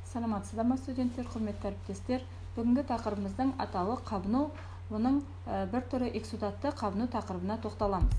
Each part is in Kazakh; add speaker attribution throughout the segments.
Speaker 1: Саламатсыздар ма студенттер, құрметті әріптестер. Бүгінгі тақырыбымыздың атауы қабыну, оның бір түрі эксудатты қабыну тақырыбына тоқталамыз.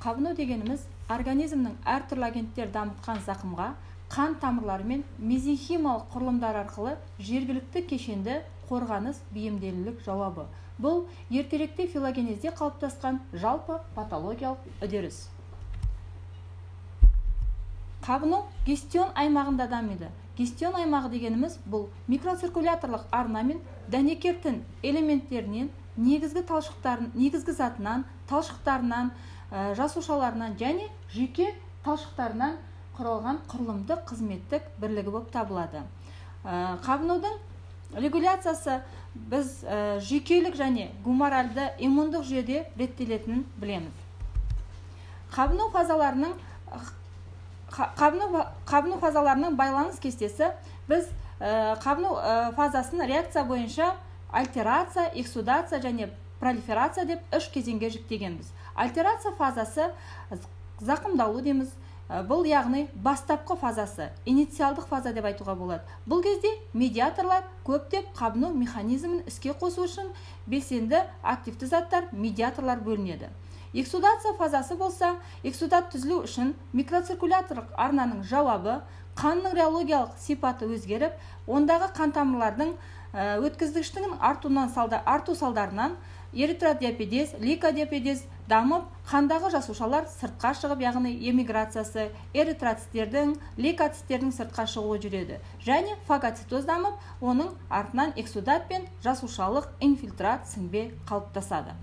Speaker 1: Қабыну дегеніміз организмнің әртүрлі агенттер дамытқан зақымға қан тамырлары мен мезенхималық құрылымдар арқылы жергілікті кешенді қорғаныс бейімделілік жауабы. Бұл ертеректе филогенезде қалыптасқан жалпы патологиялық үдеріс. Қабыну гистион аймағында дамиды. Гистион аймағы дегеніміз бұл микроциркуляторлық арна мен дәнекер элементтерінен негізгі затынан, талшықтарынан, жасушаларынан және жүйке талшықтарынан құралған құрылымдық қызметтік бірлігі болып табылады. Қабынудың регуляциясы біз жүйкелік және гуморальды иммундық жүйеде реттелетінін білеміз. Қабыну фазаларының байланыс кестесі біз қабыну фазасын реакция бойынша альтерация, эксудация және пролиферация деп үш кезеңге жіктегенбіз. Альтерация фазасы зақымдалу дейміз. Бұл яғни бастапқы фазасы, инициалдық фаза деп айтуға болады. Бұл кезде медиаторлар көптеп қабыну механизмін іске қосу үшін белсенді активті заттар медиаторлар бөлінеді. Эксудация фазасы болса, эксудат түзілу үшін микроциркуляторлық арнаның жауабы, қанның реологиялық сипаты өзгеріп, ондағы қан тамырлардың өткізгіштігінің арту салдарынан эритродиапедез, лейкодиапедез дамып, қандағы жасушалар сыртқа шығып, яғни эмиграциясы, эритроциттердің, лейкоциттердің сыртқа шығуы жүреді. Және фагоцитоз дамып, оның артынан эксудат пен жасушалық инфильтрат сіңбе қалыптасады.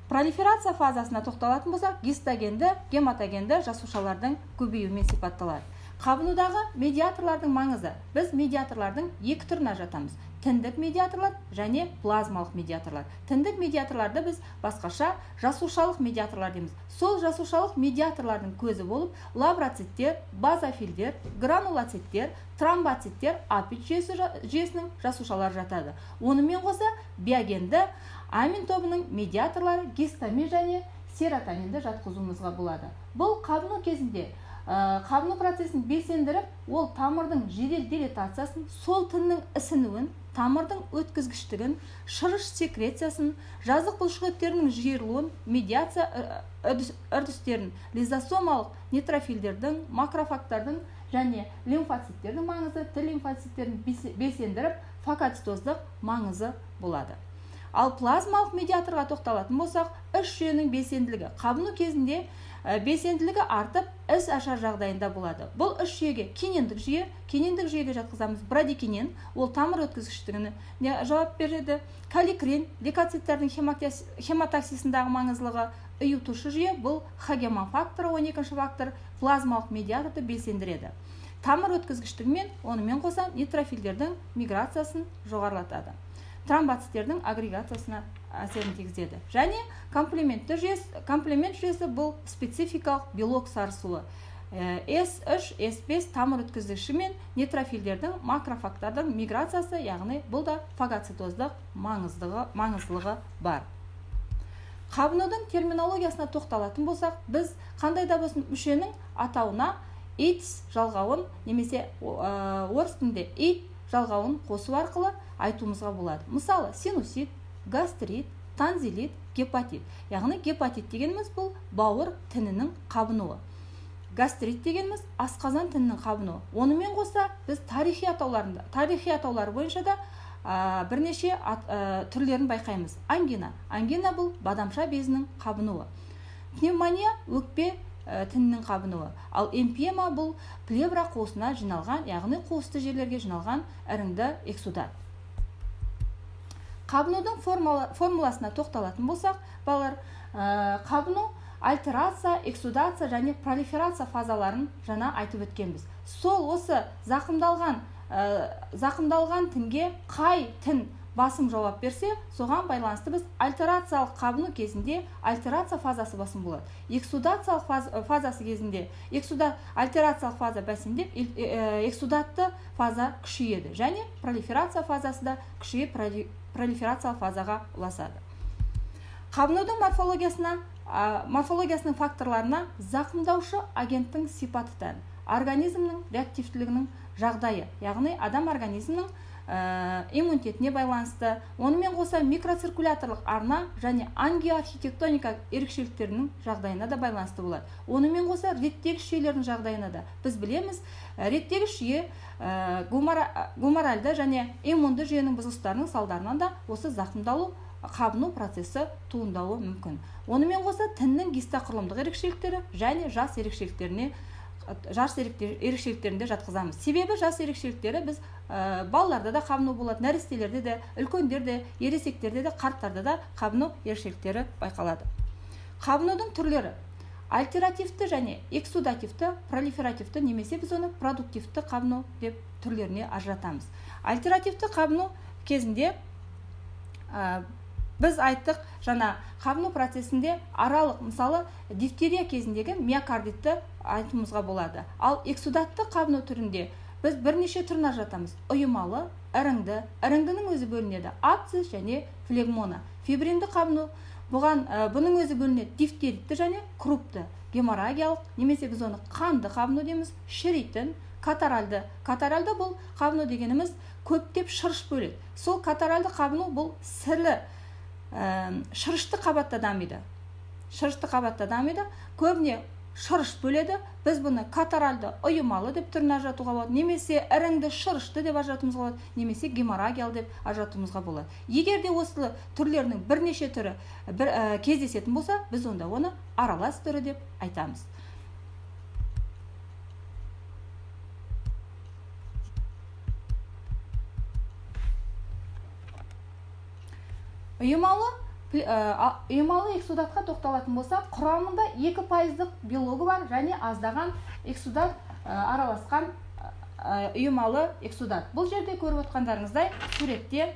Speaker 1: Пролиферация фазасына тоқталатын болсақ, гистогенді, гематогенді жасушалардың көбеюімен сипатталады. Қабынудағы медиаторлардың маңызы. Біз медиаторлардың екі түрін ажыратамыз: тіндік медиаторлар және плазмалық медиаторлар. Тіндік медиаторларды біз басқаша жасушалық медиаторлар дейміз. Сол жасушалық медиаторлардың көзі болып, лавроциттер, базофилдер, гранулоциттер, тромбоциттер, апит жүйесінің жасушалары жатады. Онымен қоса биогенді амин тобының медиаторлары гистамин және серотонинді жатқызуымызға болады. Бұл қабыну кезінде қабыну процесін белсендіріп, ол тамырдың жедел дилатациясын, сол тіннің ісінуін, тамырдың өткізгіштігін, шырыш секрециясын, жазық бұлшықеттерінің жиырылуын, медиация үрдістерін, лизосомалық нейтрофильдердің, макрофагтардың және лимфоциттердің маңызы, Т лимфоциттерін белсендіріп, фагоцитоздық маңызы болады. Ал плазмалық медиаторға тоқталатын болсақ, үш жүйенің белсенділігі қабыну кезінде белсенділігі артып, іс ашар жағдайында болады. Бұл үш жүйеге кининдік жүйеге жатқызамыз. Брадикинин, ол тамыр өткізгіштігіне жауап береді. Каликрин, лейкоциттердің хематоксисындағы маңыздылығы. Ұйытушы жүйе, бұл Хагеман факторы, 12-ші фактор, плазмалық медиаторды белсендіреді. Тамыр өткізгіштігімен, онымен қоса нейтрофильдердің миграциясын жоғарылатады. Тромбоциттердің агрегациясына әсерін тигізеді. Және комплемент жүйесі бұл спецификалық белок сарысуы. S3, S5 тамыр өткізгіші мен нейтрофильдердің, макрофагтардың миграциясы, яғни бұл да фагоцитоздық маңыздылығы бар. Қабынудың терминологиясына тоқталатын болсақ, біз қандай да болсын мүшенің атауына итс жалғауын, немесе орыс тілінде ит жалғауын қосу арқылы айтуымызға болады. Мысалы, синусит, гастрит, танзилит, гепатит. Яғни гепатит дегеніміз бұл бауыр тінінің қабынуы. Гастрит дегеніміз асқазан тінінің қабынуы. Онымен қоса біз тарихи атаулары бойынша да бірнеше түрлерін байқаймыз. Ангина бұл бадамша безінің қабынуы. Пневмония өкпе тінінің қабынуы. Ал эмпиема бұл плевра қуысына жиналған, яғни қуысты жерлерге жиналған іріңді эксудат. Қабынудың формуласына тоқталатын болсақ, балалар, қабыну альтерация, эксудация және пролиферация фазаларын жаңа айтып өткенбіз. Сол осы зақымдалған тінге қай тін басым жауап берсе, соған байланысты біз альтерациялық қабыну кезінде альтерация фазасы басым болады. Эксудациялық фазасы кезінде альтерациялық фаза бәсеңдеп, эксудатты фаза күшейеді. Және пролиферация фазасы да күшейіп пролиферациялық фазаға ұласады. Қабынудың морфологиясының факторларына зақымдаушы агенттің сипаты тән. организмнің реактивтілігінің жағдайы, яғни адам организмнің иммунитетіне байланысты, онымен қоса микроциркуляторлық арна және ангиоархитектоника ерекшеліктерінің жағдайына да байланысты болады. Онымен қоса реттегіш жүйелердің жағдайына да. Біз білеміз, реттегіш жүйе гуморальды және иммунды жүйенің бұзылыстарының салдарынан да осы зақымдалу, қабыну процесі туындауы мүмкін. Онымен қоса тіннің гистоқұрылымдық ерекшеліктері және жас ерекшеліктерінде жатқызамыз. Себебі жас ерекшеліктері біз балаларда да қабыну болады, нәрестелерде де, үлкендерде, ересектерде де, қарттарда да қабыну ерекшеліктері байқалады. Қабынудың түрлері: альтеративті және эксудативті, пролиферативті немесе біз оны продуктивті қабыну деп түрлеріне ажыратамыз. Альтеративті қабыну кезінде біз айттық, жаңа қабыну процесінде аралық, мысалы дифтерия кезіндегі миокардитті айтуымызға болады. Ал эксудатты қабыну түрінде біз бірнеше түрін ажыратамыз: ұйымалы, іріңді, іріңдінің өзі бөлінеді абсцесс және флегмона. Фибринді қабыну, бұның өзі бөлінеді дифтеритті және крупты, геморрагиялық, немесе біз оны қанды қабыну дейміз, шіритін, катаральды. Катаральды бұл қабыну дегеніміз көптеп шырыш бөледі. Сол катаральды қабыну бұл сірлі шырышты қабатта дамиды. Көбіне шырыш бөледі. Біз бұны катаральды ұйымалы деп түрін ажыратуға болады, немесе іріңді шырышты деп ажыратуымызға болады, немесе геморрагиялы деп ажыратуымызға болады. Егер де осы түрлерінің бірнеше түрі кездесетін болса, біз онда оны аралас түрі деп айтамыз. Ұйымалы эксудатқа тоқталатын болса, құрамында 2% белогы бар және аздаған эксудат араласқан ұйымалы эксудат. Бұл жерде көріп отқандарыңыздай суретте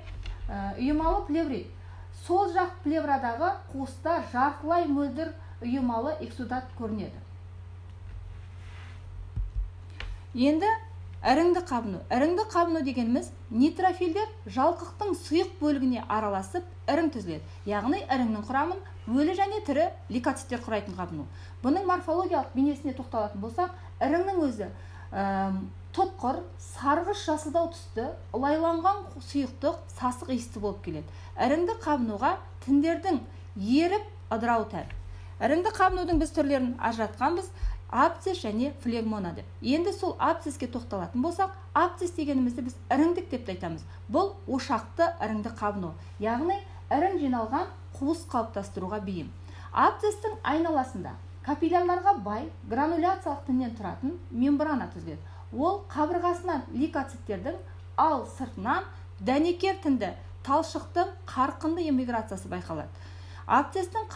Speaker 1: ұйымалы плеврит. Сол жақ плеврадағы қуыста жартылай мөлдір ұйымалы эксудат көрінеді. Енді іріңді қабыну. Іріңді қабыну дегеніміз нейтрофилдер жалқықтың сұйық бөлігіне араласып ірің түзіледі. Яғни іріңнің құрамын өлі және тірі лейкоциттер құрайтын қабыну. Бұның морфологиялық бейнесіне тоқталатын болсақ, іріңнің өзі тұтқыр, сарғыш жасылдау түсті, лайланған сұйықтық, сасық иісті болып келеді. Іріңді қабынуға тіндердің еріп ыдырауы тән. Іріңді қабынудың біз түрлерін ажыратқанбыз: абсцесс және флегмона деп. Енді сол абсцесске тоқталатын болсақ, абсцесс дегенімізді біз іріңдік деп айтамыз. Бұл ошақты іріңді қабыну, яғни ірің жиналған қуыс қалыптастыруға бейім. Абсцесстің айналасында капиллярларға бай грануляциялық тіннен тұратын мембрана түзіледі. Ол қабырғасынан лейкоциттердің, ал сыртынан дәнекер тінді талшықтың қарқынды эмиграциясы байқалады. Абсцесстің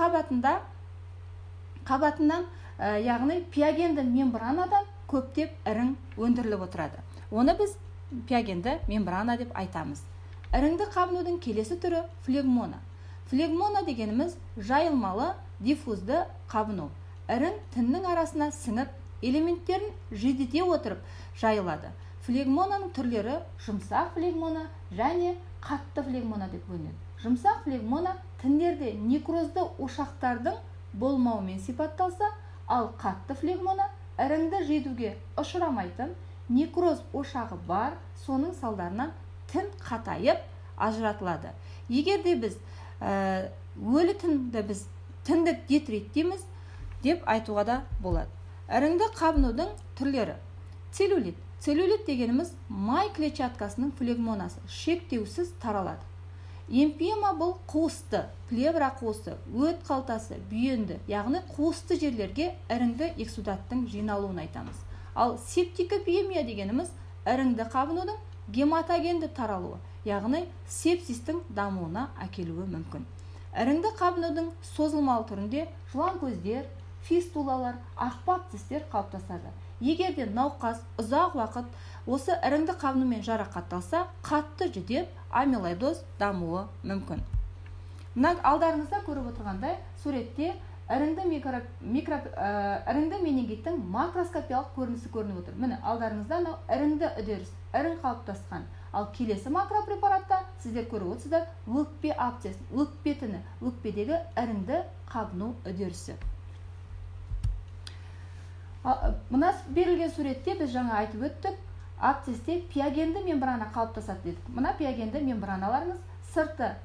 Speaker 1: қабатынан яғни пиогенді мембранадан көптеп ірің өндіріліп отырады. Оны біз пиогенді мембрана деп айтамыз. Іріңді қабынудың келесі түрі флегмона. Флегмона дегеніміз жайылмалы диффузды қабыну. Ірің тіннің арасына сіңіп, элементтерін жедете отырып жайылады. Флегмонаның түрлері жұмсақ флегмона және қатты флегмона деп бөлінеді. Жұмсақ флегмона тіндерде некрозды ошақтардың болмауымен сипатталса, ал қатты флегмона іріңді жедуге ұшырамайтын некроз ошағы бар, соның салдарынан тін қатайып ажыратылады. Егер де біз өлі тінді біз тіндік детрит дейміз деп айтуға да болады. Іріңді қабынудың түрлері: целлюлит. Целлюлит дегеніміз май клетчаткасының флегмонасы шектеусіз таралады. Эмфиема бұл қуысты, плевра қуысы, өт қалтасы, бүйенді, яғни қуысты жерлерге іріңді эксудаттың жиналуын айтамыз. Ал септикопиемия дегеніміз іріңді қабынудың гематогенді таралуы, яғни сепсистің дамуына әкелуі мүмкін. Іріңді қабынудың созылмалы түрінде жылан көздер, фистулалар, ақпа абсцесстер қалыптасады. Егер де науқас ұзақ уақыт осы іріңді қабынумен жарақатталса, қатты жүдеп амилоидоз дамуы мүмкін. Мына алдарыңызда көріп отырғандай суретте іріңді менингиттің макроскопиялық көрінісі көрініп отыр. Міне алдарыңызда іріңді үдеріс, ірің қалыптасқан. Ал келесі макропрепаратта сіздер көріп отырсыздар өкпе абсцесс, өкпе тіні, өкпедегі іріңді қабыну үдерісі. Мына берілген суретте біз жаңа айтып өттік, абсцесте пиогенді мембрана қалыптасады дедік. Мына пиогенді мембраналарымыз сырты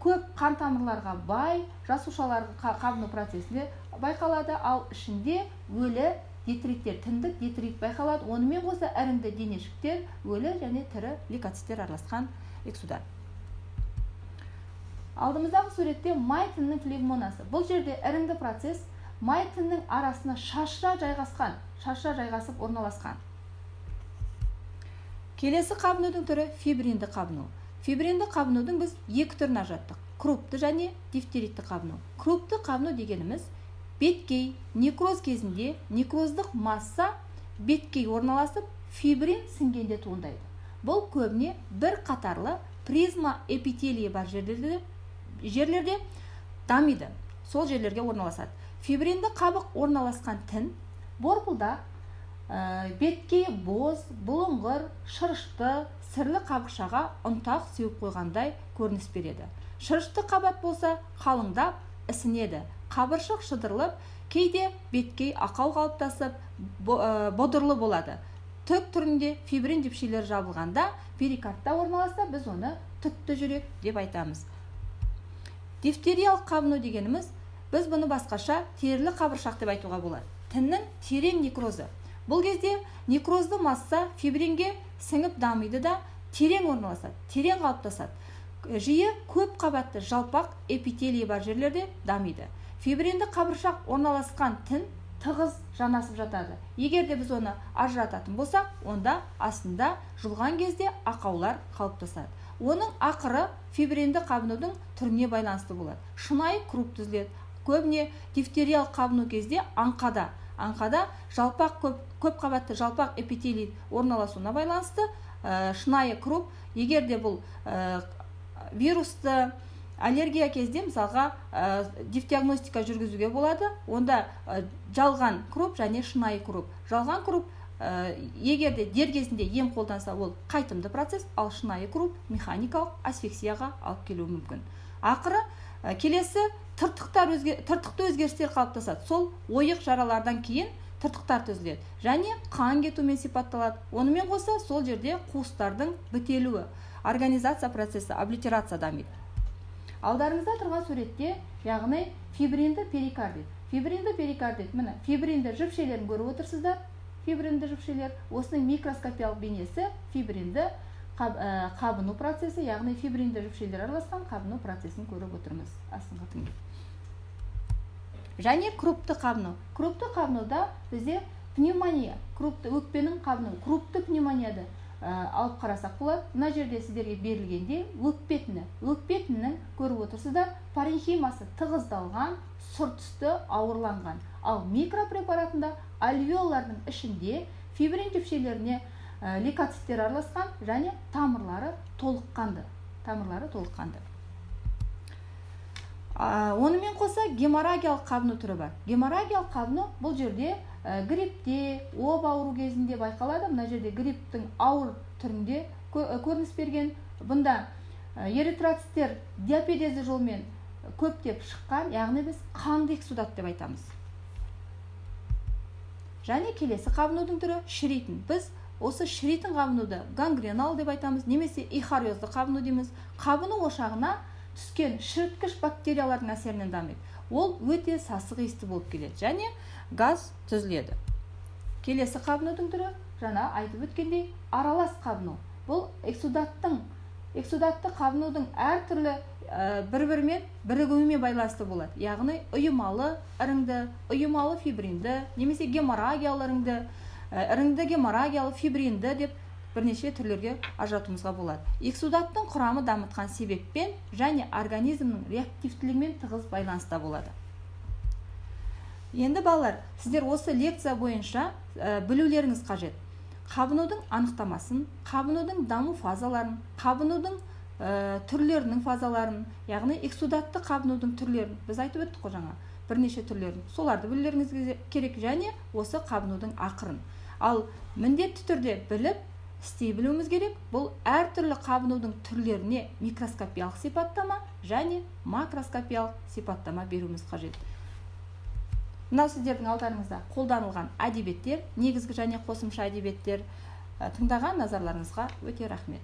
Speaker 1: көп қан тамырларға бай жасушаларға қабыну процесінде байқалады, ал ішінде өлі детриттер, тіндік детрит байқалады. Онымен қоса іріңді денешіктер, өлі және тірі лейкоциттер араласқан эксудат. Алдымыздағы суретте май тінінің флегмонасы. Бұл жерде іріңді процесс май тінінің арасына шашыра жайғасып орналасқан. Келесі қабынудың түрі фибринді қабыну. Фибринді қабынудың біз екі түрін ажыраттық: крупты және дифтеритті қабыну. Крупты қабыну дегеніміз беткей некроз кезінде некроздық масса беткей орналасып, фибрин сіңгенде туындайды. Бұл көбіне бір қатарлы призма эпителийі бар жерлерде дамиды. Сол жерлерге орналасады. Фибринді қабық орналасқан тін борпылдақ, беткей боз, бұлыңғыр, шырышты, сірлі қабықшаға ұнтақ сеуіп қойғандай көрініс береді. Шырышты қабат болса қалыңдап ісінеді, қабыршық шыдырылып, кейде беткей ақау қалыптасып бодырлы болады. Түк түрінде фибрин жіпшелер жабылғанда перикардта орналасса, біз оны түкті жүрек деп айтамыз. Дифтериялық қабыну дегеніміз, біз бұны басқаша терілі қабыршақ деп айтуға болады. Тіннің терең некрозы. Бұл кезде некрозды масса фибринге сіңіп дамиды да терең орналасады, терең қалыптасады. Жиі көп қабатты жалпақ эпителийі бар жерлерде дамиды. Фибринді қабыршақ орналасқан тін тығыз жанасып жатады. Егер де біз оны ажырататын болсақ, онда астында жұлған кезде ақаулар қалыптасады. Оның ақыры фибринді қабынудың түріне байланысты болады. Шынайы круп түзіледі. Көбіне дифтериялық қабыну кезде аңқада жалпақ көп қабатты жалпақ эпителий орналасуына байланысты шынайы круп. Егер де бұл вирусты аллергия кезде мысалға дифдиагностика жүргізуге болады, онда жалған круп және шынайы круп. Жалған круп егер де дер кезінде ем қолданса, ол қайтымды процесс, ал шынайы круп механикалық асфиксияға алып келуі мүмкін. Ақыры келесі тыртықты өзгерістер қалыптасады. Сол ойық жаралардан кейін тыртықтар түзіледі және қан кетумен сипатталады. Онымен қоса сол жерде қуыстардың бітелуі, организация процесі, облитерация дамиды. Алдарыңызда тұрған суретте, яғни фибринді перикардит. Фибринді перикардит, міне фибринді жіпшелерін көріп отырсыздар. Фибринді жіпшелер, осының микроскопиялық бейнесі фибринді қабыну процесі, яғни фибринді жіпшелер араласқан қабыну процесін көріп отырмыз. Астыңғы тіңге. Және крупты қабыну. Крупты қабынуда бізде пневмония, крупты өкпенің қабыну, крупты пневмонияды алып қарасақ болады. Мына жерде сіздерге берілгенде өкпетінің көріп отырсыздар, паренхимасы тығыздалған, сұр түсті, ауырланған. Ал микропрепаратында альвеолардың ішінде фибрин жіпшелеріне лейкоциттер араласқан және тамырлары толыққанды. Онымен қоса геморрагиялық қабыну түрі бар. Геморрагиялық қабыну бұл жерде гриппте, оба ауру кезінде байқалады. Мына жерде грипптің ауыр түрінде көрініс берген. Бұнда эритроциттер диапедезі жолмен көптеп шыққан, яғни біз қанды эксудат деп айтамыз. Және келесі қабынудың түрі шіритін. Біз осы шіритін қабынуды гангренал деп айтамыз, немесе ихариозды қабыну дейміз. Қабыну ошағына түскен шіріткіш бактериялардың әсерінен дамиды. Ол өте сасық иісті болып келеді және газ түзіледі. Келесі қабынудың түрі, жаңа айтып өткендей, аралас қабыну. Бұл эксудатты қабынудың әртүрлі бір-бірімен бірігуімен байланысты болады. Яғни ұйымалы іріңді, ұйымалы фибринді, немесе геморрагиялы іріңді, геморрагиялы фибринді деп бірнеше түрлерге ажыратуымызға болады. Эксудаттың құрамы дамытқан себеппен және организмнің реактивтілігімен тығыз байланыста болады. Енді балалар, сіздер осы лекция бойынша білулеріңіз қажет. Қабынудың анықтамасын, қабынудың даму фазаларын, қабынудың түрлерінің фазаларын, яғни эксудатты қабынудың түрлерін біз айтып өттік қой жаңа, бірнеше түрлерін. Соларды білулеріңіз керек және осы қабынудың ақырын. Ал міндетті түрде біліп, істей білуіміз керек. Бұл әртүрлі қабынудың түрлеріне микроскопиялық сипаттама және макроскопиялық сипаттама беруіміз қажет. мынау сіздердің алдарыңызда қолданылған әдебиеттер, негізгі және қосымша әдебиеттер. Тыңдаған назарларыңызға өте рахмет.